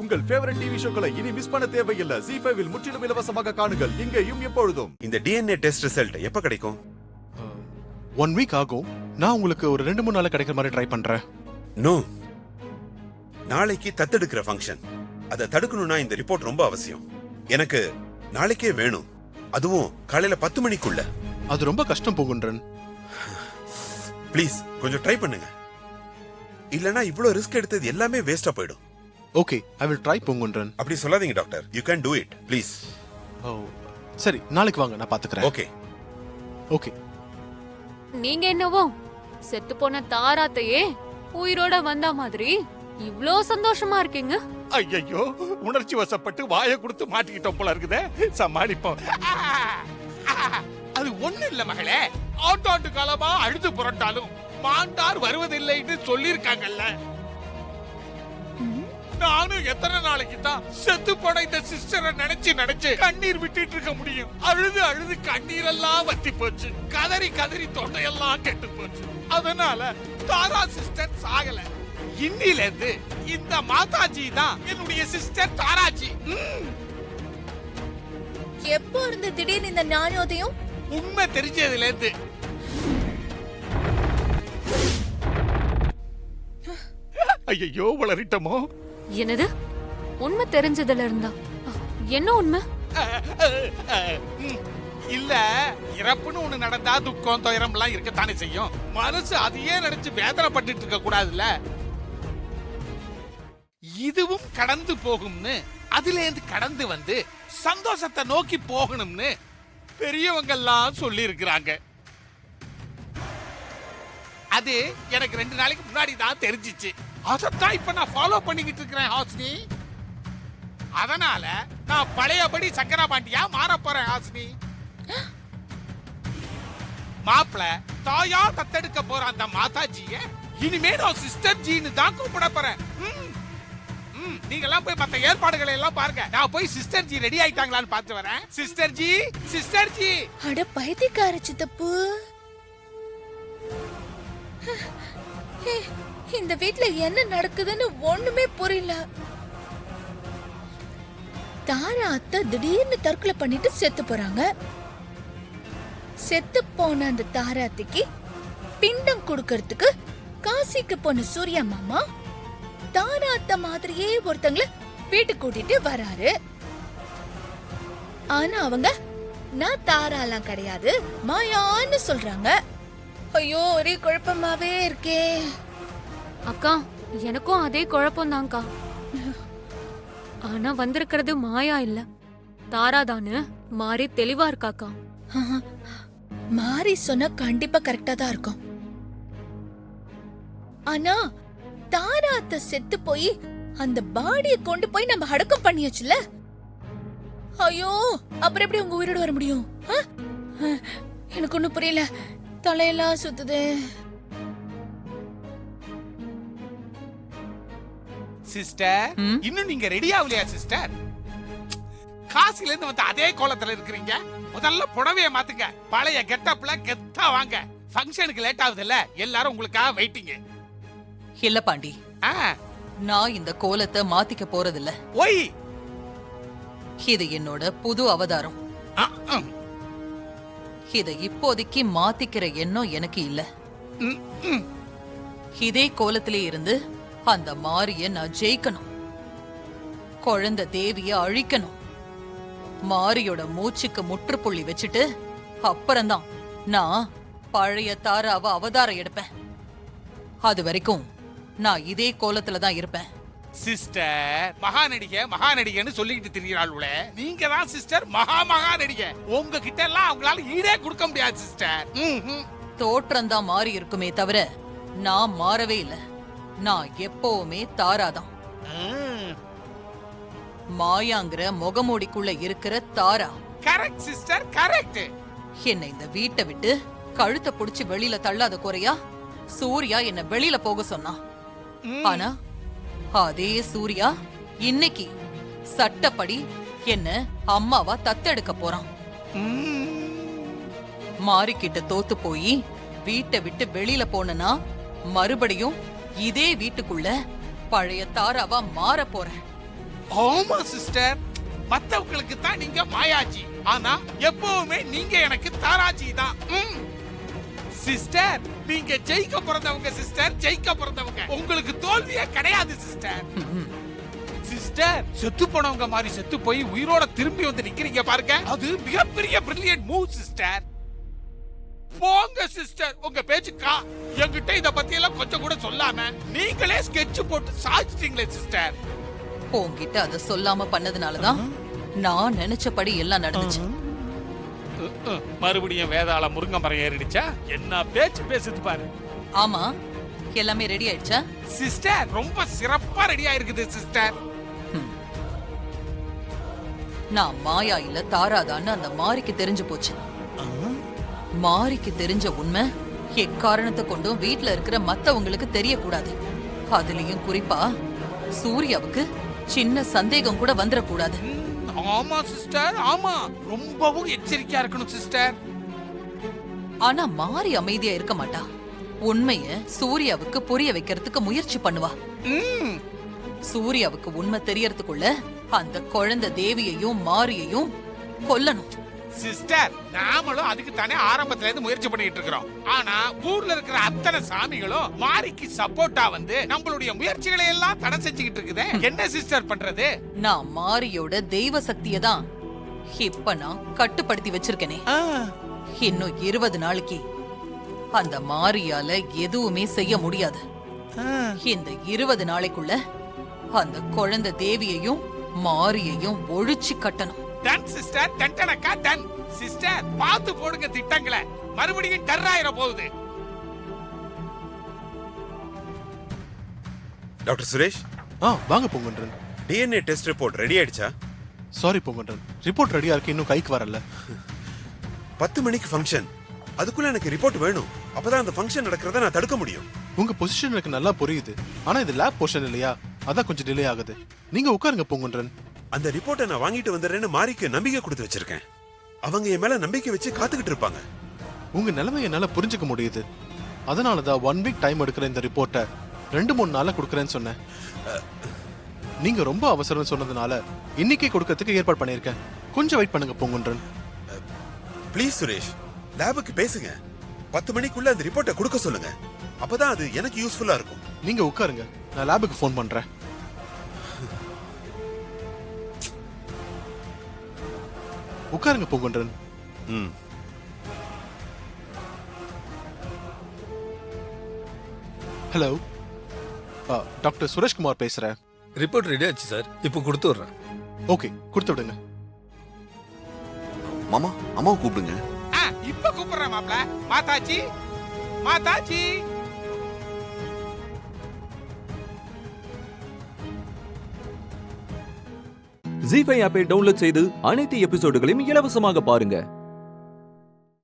உங்கள் favourite TV ஷோக்களை இனி miss பண்ண தேவையில்லை. ZEE5 இல் முற்றிலும் இலவசமாக காணுங்கள், இங்கேயும் எப்பொழுதும். இந்த டிஎன்ஏ டெஸ்ட் ரிசல்ட் எப்ப கிடைக்கும்? 1 வீக் ஆகும். நான் உங்களுக்கு ஒரு 2-3 நாள் கிடைக்கிற மாதிரி ட்ரை பண்றேன். நோ, நாளைக்கு தத்தெடுக்கிற ஃபங்க்ஷன். அதை தடுக்கணும்னா இந்த ரிப்போர்ட் ரொம்ப அவசியம். எனக்கு நாளைக்கே வேணும், அதுவும் காலையில 10 மணிக்குள்ள. அது ரொம்ப கஷ்டம் பூங்குன்றன். ப்ளீஸ் கொஞ்சம் ட்ரை பண்ணுங்க, இல்லனா இவ்வளவு ரிஸ்க் எடுத்தது எல்லாமே வேஸ்டா போயிடும். Okay, I will try Poongundran. அப்படி சொல்லாதீங்க doctor, you can do it please. Oh சரி, நாளைக்கு வாங்க, நான் பாத்துக்கிறேன். Okay okay. நீங்க என்னவோ செத்து போன தாராத்தையே உயிரோட வந்த மாதிரி இவ்ளோ சந்தோஷமா இருக்கீங்க. ஐயோ, உணர்ச்சி வசப்பட்டு வாயை கொடுத்து மாட்டிக்கிட்டோம் போல இருக்குதே. சமாளிப்போம். அது ஒண்ணு இல்ல மகளே, ஆண்டாண்டு காலமா அழுது புரண்டாலும் மாண்டார் வருவதில்லைன்னு சொல்லிருக்காங்கல்ல. நானும் எத்தனை நாளைக்கு தான் செத்து போன இந்த சிஸ்டரை நினைச்சு கண்ணீர் விட்டுட்டு இருக்க முடியும்? அழுது அழுது கண்ணீரெல்லாம் வத்தி போச்சு, கதறி கதறி தொண்டையெல்லாம் கெட்டு போச்சு. அதனால தாரா சிஸ்டர் சாகல. இன்னில இருந்து இந்த மாதாஜி தான் என்னுடைய சிஸ்டர் தாராஜி. எப்போ இருந்து திடீர்னு இந்த ஞானோதயம்? உண்மை தெரிஞ்சதுல இருந்து. ஐயோ, வளரிட்டமோ. என்னது உண்மை தெரிஞ்சதுல இருந்தா? என்ன உண்மை? இல்ல, இறப்புன்னு ஒண்ணு நடந்தா துக்கம் துயரம் எல்லாம் இருக்கத்தானே செய்யும். மனசு அதையே நினைச்சு வேதனைப்பட்டு இருக்க கூடாதுல்ல. இதுவும் கடந்து போகும்னு, அதுல இருந்து கடந்து வந்து சந்தோஷத்தை நோக்கி போகணும்னு பெரியவங்க எல்லாம் சொல்லி இருக்கிறாங்க. அது எனக்கு 2 நாளைக்கு முன்னாடி தான் தெரிஞ்சிச்சு. அதத்தான் இப்ப நான் ஃபாலோ பண்ணிக்கிட்டு இருக்கிறேன் ஹாசினி. அதனால நான் பழையபடி சங்கரா பாண்டியா மாற போறேன் ஹாசினி. மாப்பிள தாயா தத்தெடுக்க போற அந்த மாதாஜிய இனிமே நான் சிஸ்டர் ஜின்னு தான் கூப்பிட போறேன். நீங்க எல்லாம் போய் மத்த ஏற்பாடுகளை எல்லாம் பாருங்க. நான் போய் சிஸ்டர் ஜி ரெடி ஆயிட்டாங்களான்னு பார்த்து வரேன். Sister G, sister G. அட பைத்தியக்கார சித்தப்பு, இந்த வீட்ல என்ன நடக்குதுன்னு ஒண்ணுமே புரியல. தாரா அத்தை திடீர்னு தற்கொலை பண்ணிட்டு செத்து போறாங்க. செத்து போன அந்த தாராத்திக்கு பிண்டம் கொடுக்கறதுக்கு காசிக்கு போன சூர்யா மாமா தாரா அத்தை மாதிரியே ஒருத்தங்கள வீட்டுக்கு கூட்டிட்டு வராரு. ஆனா அவங்க நான் தாராலாம் கிடையாது, மாயான்னு சொல்றாங்க. ஐயோ, ஒரே குழப்பமாவே இருக்கே. அக்கா, எனக்கும் அதே குழப்பம்தான்க்கா. ஆனா வந்திருக்கிறது மாயா இல்ல, தாராதான்னு மாறி தெளிவா இருக்காக்கா. மாறி சொன்னா கண்டிப்பா கரெக்டா தான் இருக்கும். ஆனா தாராத்த செத்து போய் அந்த பாடிய கொண்டு போய் நம்ம அடக்கம் பண்ணியாச்சுல. ஐயோ, அப்புறம் எப்படி உங்க உயிரோட வர முடியும்? எனக்கு ஒண்ணும் புரியல, தலையெல்லாம் சுத்துது. சிஸ்டர், இன்னும் நீங்க ரெடி ஆகலையா சிஸ்டர்? காசில இருந்து வந்து அதே கோலத்துல இருக்கிறீங்க. முதல்ல புடவைய மாத்துங்க, பழைய கெட்டப்ல கெத்தா வாங்க. ஃபங்க்ஷனுக்கு லேட் ஆகுது இல்ல, எல்லாரும் உங்களுக்காக வெயிட்டிங். இல்ல பாண்டி, நான் இந்த கோலத்தை மாத்திக்க போறதில்ல. ஒய், இது என்னோட புது அவதாரம். இத இப்போதைக்கு மாத்திக்கிற எண்ணம் எனக்கு இல்ல. இதே கோலத்திலே இருந்து அந்த மாரிய நான் ஜெயிக்கணும், குழந்தை தேவிய அழிக்கணும். மாரியோட மூச்சுக்கு முற்றுப்புள்ளி வச்சுட்டு அப்புறம்தான் நான் பழைய தாராவ அவதாரம் எடுப்பேன். அது வரைக்கும் நான் இதே கோலத்துல தான் இருப்பேன். சிஸ்டர், மகாநடிகன்னு சொல்லிக்கிட்டு திரியறாளுல, நீங்க தான் சிஸ்டர் மகா நடிகை. உங்ககிட்ட எல்லாம் அவங்களால ஈடே கொடுக்க முடியாது சிஸ்டர். தோற்றம் தான் மாறி இருக்குமே தவிர நான் மாறவே இல்லை. நான் எப்பவுமே தாராதான். மாயாங்கிற முகமூடிக்குள்ள இருக்கிற தாரா. Correct sister, correct. என்னை இந்த வீட்டை விட்டு கழுத்தை புடிச்சு வெளியில தள்ளாத குறையா சூர்யா என்ன வெளியில போக சொன்னா. ஆனா அதே சூர்யா இன்னைக்கு சட்டப்படி என்ன அம்மாவா தத்தெடுக்க போறான். மாறிக்கிட்ட தோத்து போய் வீட்டை விட்டு வெளியில போனா மறுபடியும் இதே வீட்டுக்குள்ள பழைய தாராவா மாற போறேன். ஆமா சிஸ்டர், மத்தவங்களுக்கு தான் நீங்க மாயாஜி, ஆனா எப்பவுமே நீங்க எனக்கு தாராஜி தான். சிஸ்டர், நீங்க ஜெயிக்க பிறந்தவங்க சிஸ்டர், ஜெயிக்க பிறந்தவங்க. உங்களுக்கு தோல்வியே கிடையாது சிஸ்டர். சிஸ்டர், செத்து போனவங்க மாதிரி செத்து போய் உயிரோட திரும்பி வந்து நிக்கிறீங்க பாருங்க, அது மிகப்பெரிய பிரில்லியன்ட் மூவ் சிஸ்டர். போங்க சிஸ்டர், உங்க பேச்சுக்கா என்கிட்ட இத பத்தி எல்லாம் கொஞ்சம் கூட சொல்லாம நீங்களே ஸ்கெட்ச் போட்டு சாய்ச்சிட்டீங்களே சிஸ்டர். உன்கிட்ட அத சொல்லாம பண்ணதுனாலதான் நான் நினைச்சபடி எல்லாம் நடந்துச்சு. மறுபடியும் வேதாள முருங்க மரம் ஏறிடுச்சா? என்ன பேச்சு பேசுது பாரு. ஆமா, எல்லாமே ரெடி ஆயிடுச்சா? சிஸ்டர், ரொம்ப சிறப்பா ரெடி ஆயிருக்குது சிஸ்டர். நான் மாயா இல்ல தாராதான்னு அந்த மாரிக்கு தெரிஞ்சு போச்சு. மாரிக்கு தெரிஞ்ச உண்மை எக்காரணத்தை கொண்டும் வீட்ல இருக்கிற மத்தவங்களுக்கு தெரியக்கூடாது. அதுலயும் குறிப்பா சூர்யாவுக்கு சின்ன சந்தேகம் கூட வந்துடக்கூடாது. ஆமா சிஸ்டர், ஆமா, ரொம்பவும் எச்சரிக்கையா இருக்கணும் சிஸ்டர். ஆனா மாரி அமைதியா இருக்க மாட்டா. உண்மைய சூர்யாவுக்கு புரிய வைக்கிறதுக்கு முயற்சி பண்ணுவா. சூர்யாவுக்கு உண்மை தெரியறதுக்குள்ள அந்த குழந்தை தேவியையும் மாரியையும் கொல்லணும். சிஸ்டர், நாமளும் அதுக்கு தானே ஆரம்பத்துல இருந்து முயற்சி பண்ணிட்டு இருக்கிறோம். ஆனா ஊர்ல இருக்கிற அத்தனை சாமிகளும் மாரிக்கு சப்போர்ட்டா வந்து நம்மளுடைய முயற்சிகளை எல்லாம் தடை செஞ்சுக்கிட்டு இருக்குதே. என்ன சிஸ்டர் பண்றது? நான் மாரியோட தெய்வ சக்தியை தான் இப்ப நான் கட்டுப்படுத்தி வச்சிருக்கேனே. இன்னும் 20 நாளைக்கு அந்த மாரியால எதுவுமே செய்ய முடியாது. இந்த 20 நாளைக்குள்ள அந்த குழந்தை தேவியையும் மாரியையும் ஒழிச்சு கட்டணும். டன் சிஸ்டர், டன்டனக்கா டன். சிஸ்டர், பார்த்து போடுங்க திட்டங்களை, மறுபடியும் டர்ராயிர போகுது. டாக்டர் சுரேஷ், வாங்க Pongandran. DNA test report ready ஆயிடுச்சா? சாரி பொங்கன்றன், ரிப்போர்ட் ரெடியா இருக்கு, இன்னும் கைக்கு வரல. 10 மணிக்கு ஃபங்க்ஷன், அதுக்குள்ள எனக்கு ரிப்போர்ட் வேணும். அப்பதான் அந்த ஃபங்க்ஷன் நடக்கிறத நான் தடுக்க முடியும். உங்க பொசிஷன் எனக்கு நல்லா புரியுது, ஆனா இது லேப் போர்ஷன் இல்லையா, அதான் கொஞ்சம் டிலே ஆகுது. நீங்க உட்காருங்க பொங்கன்றன். அந்த ரிப்போர்ட்டை நான் வாங்கிட்டு வந்துடுறேன்னு மாரிக்கு நம்பிக்கை கொடுத்து வச்சிருக்கேன். அவங்க என் மேல நம்பிக்கை வச்சு காத்துக்கிட்டு இருப்பாங்க. உங்க நிலைமை என்னால புரிஞ்சுக்க முடியுது. அதனாலதான் 1 வீக் டைம் எடுக்கிற இந்த ரிப்போர்ட்டை 2-3 நாள்ல கொடுக்கறேன்னு சொன்னேன். நீங்க ரொம்ப அவசரம் சொன்னதுனால இன்னைக்கே கொடுக்கறதுக்கு ஏற்பாடு பண்ணிருக்கேன். கொஞ்சம் வெயிட் பண்ணுங்க பொங்கன்றன். ப்ளீஸ் சுரேஷ், லேபுக்கு பேசுங்க. 10 மணிக்குள்ள அந்த ரிப்போர்ட்டை கொடுக்க சொல்லுங்க. அப்பதான் அது எனக்கு யூஸ்ஃபுல்லா இருக்கும். நீங்க உட்காருங்க, நான் லேபுக்கு ஃபோன் பண்றேன். உட்காருங்க பொங்கன்றன். ஹலோ, டாக்டர் சுரேஷ்குமார் பேசுறேன். ரிப்போர்ட் ரெடி ஆச்சு சார், இப்போ கொடுத்து விடுறேன். ஓகே, கொடுத்து விடுங்க. மாமா, அம்மாவை கூப்பிடுங்க. இப்ப கூப்பிடுறேன் மாப்ள. மாதாஜி, மாதாஜி. ஜீ5 ஆப்பை டவுன்லோட் செய்து அனைத்து எபிசோடுகளையும் இலவசமாக பாருங்க.